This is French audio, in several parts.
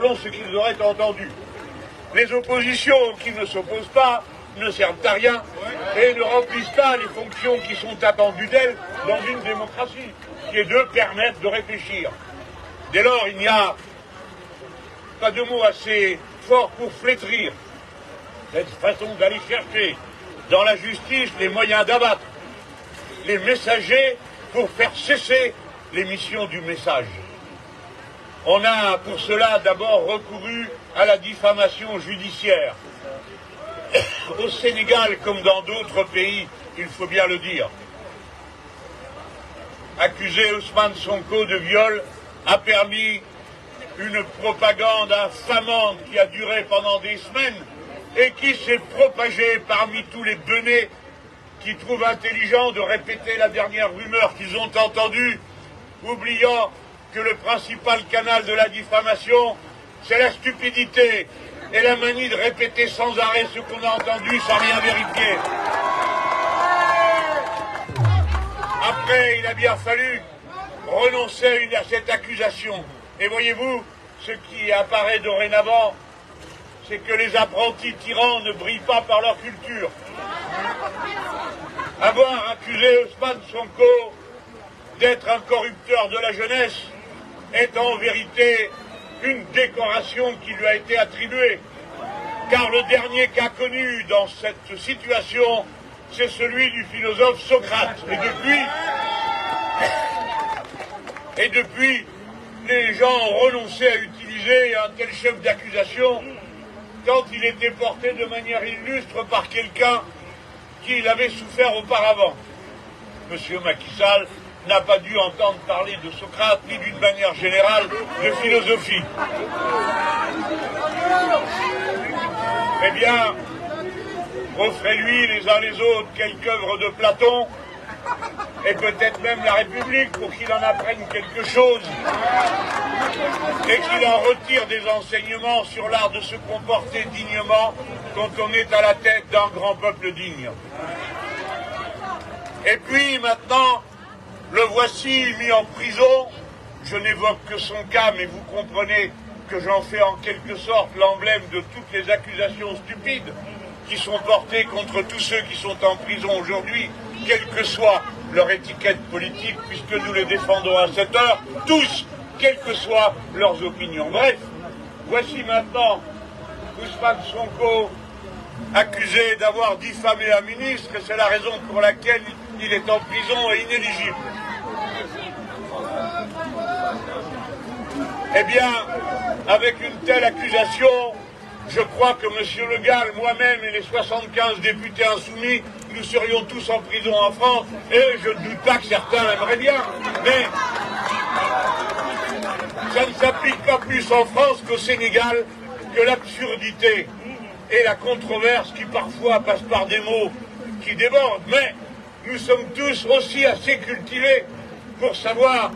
selon ce qu'ils auraient entendu. Les oppositions qui ne s'opposent pas ne servent à rien et ne remplissent pas les fonctions qui sont attendues d'elles dans une démocratie, qui est de permettre de réfléchir. Dès lors, il n'y a pas de mots assez forts pour flétrir cette façon d'aller chercher dans la justice les moyens d'abattre les messagers pour faire cesser l'émission du message. On a pour cela d'abord recouru à la diffamation judiciaire. Au Sénégal, comme dans d'autres pays, il faut bien le dire. Accuser Ousmane Sonko de viol a permis une propagande infamante qui a duré pendant des semaines et qui s'est propagée parmi tous les benets qui trouvent intelligent de répéter la dernière rumeur qu'ils ont entendue, oubliant que le principal canal de la diffamation, c'est la stupidité et la manie de répéter sans arrêt ce qu'on a entendu sans rien vérifier. Après, il a bien fallu renoncer à cette accusation. Et voyez-vous, ce qui apparaît dorénavant, c'est que les apprentis tyrans ne brillent pas par leur culture. Avoir accusé Ousmane Sonko d'être un corrupteur de la jeunesse est en vérité une décoration qui lui a été attribuée. Car le dernier cas connu dans cette situation, c'est celui du philosophe Socrate. Et depuis, les gens ont renoncé à utiliser un tel chef d'accusation quand il était porté de manière illustre par quelqu'un qui l'avait souffert auparavant. Monsieur Macky Sall n'a pas dû entendre parler de Socrate, ni d'une manière générale de philosophie. Eh bien, offrez-lui les uns les autres quelques œuvres de Platon, et peut-être même la République, pour qu'il en apprenne quelque chose, et qu'il en retire des enseignements sur l'art de se comporter dignement quand on est à la tête d'un grand peuple digne. Et puis maintenant, le voici mis en prison. Je n'évoque que son cas, mais vous comprenez que j'en fais en quelque sorte l'emblème de toutes les accusations stupides qui sont portées contre tous ceux qui sont en prison aujourd'hui, quelle que soit leur étiquette politique, puisque nous les défendons à cette heure, tous, quelles que soient leurs opinions. Bref, voici maintenant Ousmane Sonko accusé d'avoir diffamé un ministre, et c'est la raison pour laquelle il est en prison et inéligible. Eh bien, avec une telle accusation, je crois que M. Le Gall, moi-même et les 75 députés insoumis, nous serions tous en prison en France, et je ne doute pas que certains l'aimeraient bien. Mais ça ne s'applique pas plus en France qu'au Sénégal, que l'absurdité et la controverse qui parfois passe par des mots qui débordent. Mais nous sommes tous aussi assez cultivés pour savoir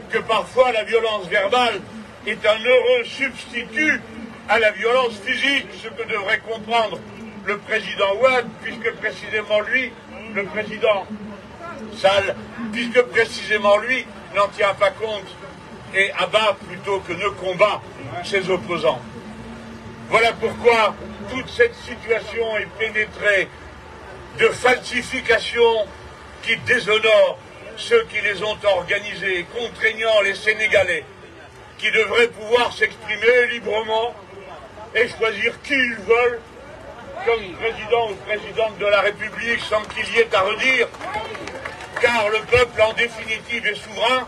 que parfois la violence verbale est un heureux substitut à la violence physique, ce que devrait comprendre le président Ouad, puisque précisément lui, le président Sall, puisque précisément lui n'en tient pas compte et abat plutôt que ne combat ses opposants. Voilà pourquoi toute cette situation est pénétrée de falsifications qui déshonorent ceux qui les ont organisées, contraignant les Sénégalais, qui devraient pouvoir s'exprimer librement et choisir qui ils veulent comme président ou présidente de la République sans qu'il y ait à redire, car le peuple en définitive est souverain.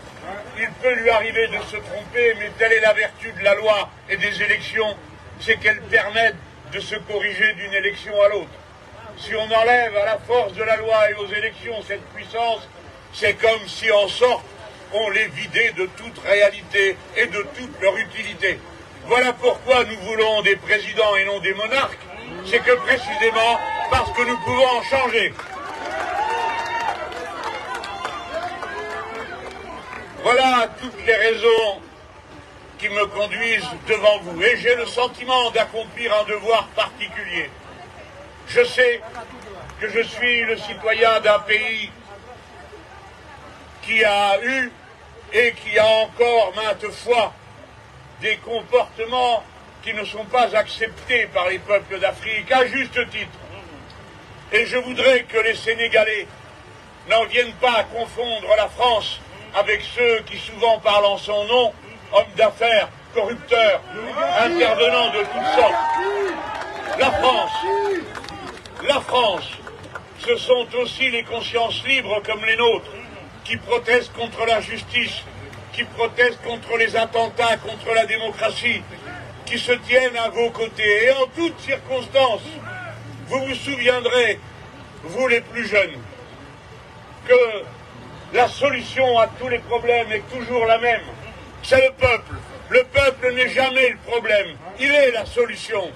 Il peut lui arriver de se tromper, mais telle est la vertu de la loi et des élections, c'est qu'elles permettent de se corriger d'une élection à l'autre. Si on enlève à la force de la loi et aux élections cette puissance, c'est comme si en sorte on les vidait de toute réalité et de toute leur utilité. Voilà pourquoi nous voulons des présidents et non des monarques, c'est que précisément parce que nous pouvons en changer. Voilà toutes les raisons qui me conduisent devant vous, et j'ai le sentiment d'accomplir un devoir particulier. Je sais que je suis le citoyen d'un pays qui a eu et qui a encore maintes fois des comportements qui ne sont pas acceptés par les peuples d'Afrique, à juste titre. Et je voudrais que les Sénégalais n'en viennent pas à confondre la France avec ceux qui souvent parlent en son nom, hommes d'affaires, corrupteurs, intervenants de toutes sortes. La France, ce sont aussi les consciences libres comme les nôtres, qui protestent contre la justice, qui protestent contre les attentats, contre la démocratie, qui se tiennent à vos côtés. Et en toutes circonstances, vous vous souviendrez, vous les plus jeunes, que la solution à tous les problèmes est toujours la même. C'est le peuple. Le peuple n'est jamais le problème. Il est la solution.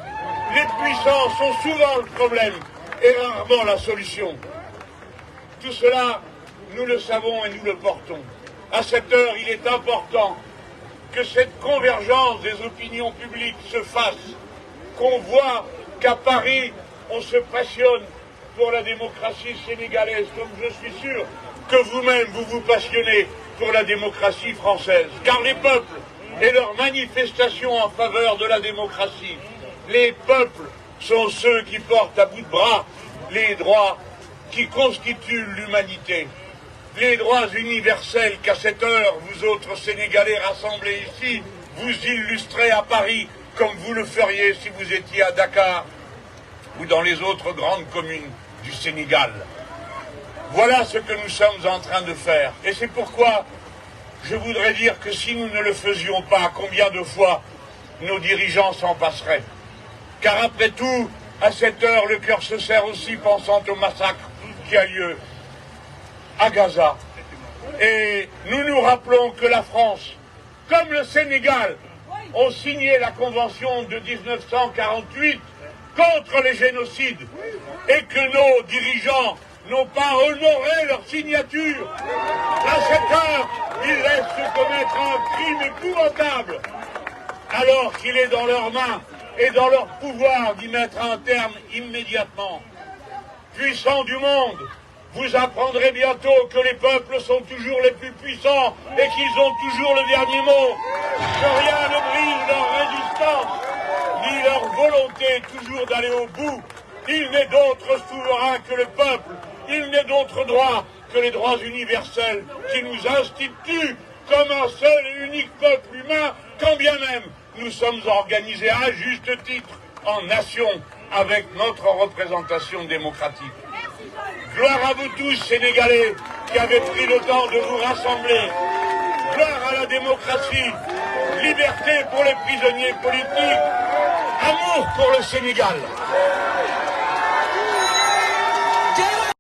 Les puissants sont souvent le problème et rarement la solution. Tout cela, nous le savons et nous le portons. À cette heure, il est important que cette convergence des opinions publiques se fasse, qu'on voit qu'à Paris, on se passionne pour la démocratie sénégalaise, comme je suis sûr que vous-même, vous vous passionnez pour la démocratie française. Car les peuples et leurs manifestations en faveur de la démocratie, les peuples sont ceux qui portent à bout de bras les droits qui constituent l'humanité. Les droits universels qu'à cette heure, vous autres Sénégalais rassemblés ici, vous illustrez à Paris comme vous le feriez si vous étiez à Dakar ou dans les autres grandes communes du Sénégal. Voilà ce que nous sommes en train de faire. Et c'est pourquoi je voudrais dire que si nous ne le faisions pas, combien de fois nos dirigeants s'en passeraient? Car après tout, à cette heure, le cœur se serre aussi pensant au massacre qui a lieu à Gaza. Et nous nous rappelons que la France, comme le Sénégal, ont signé la convention de 1948 contre les génocides et que nos dirigeants n'ont pas honoré leur signature. À cette heure, ils laissent commettre un crime épouvantable, alors qu'il est dans leurs mains et dans leur pouvoir d'y mettre un terme immédiatement. Puissants du monde, vous apprendrez bientôt que les peuples sont toujours les plus puissants et qu'ils ont toujours le dernier mot, que rien ne brise leur résistance, ni leur volonté toujours d'aller au bout. Il n'est d'autre souverain que le peuple, il n'est d'autre droit que les droits universels qui nous instituent comme un seul et unique peuple humain, quand bien même nous sommes organisés à juste titre en nation avec notre représentation démocratique. Gloire à vous tous, Sénégalais, qui avez pris le temps de vous rassembler. Gloire à la démocratie, liberté pour les prisonniers politiques, amour pour le Sénégal.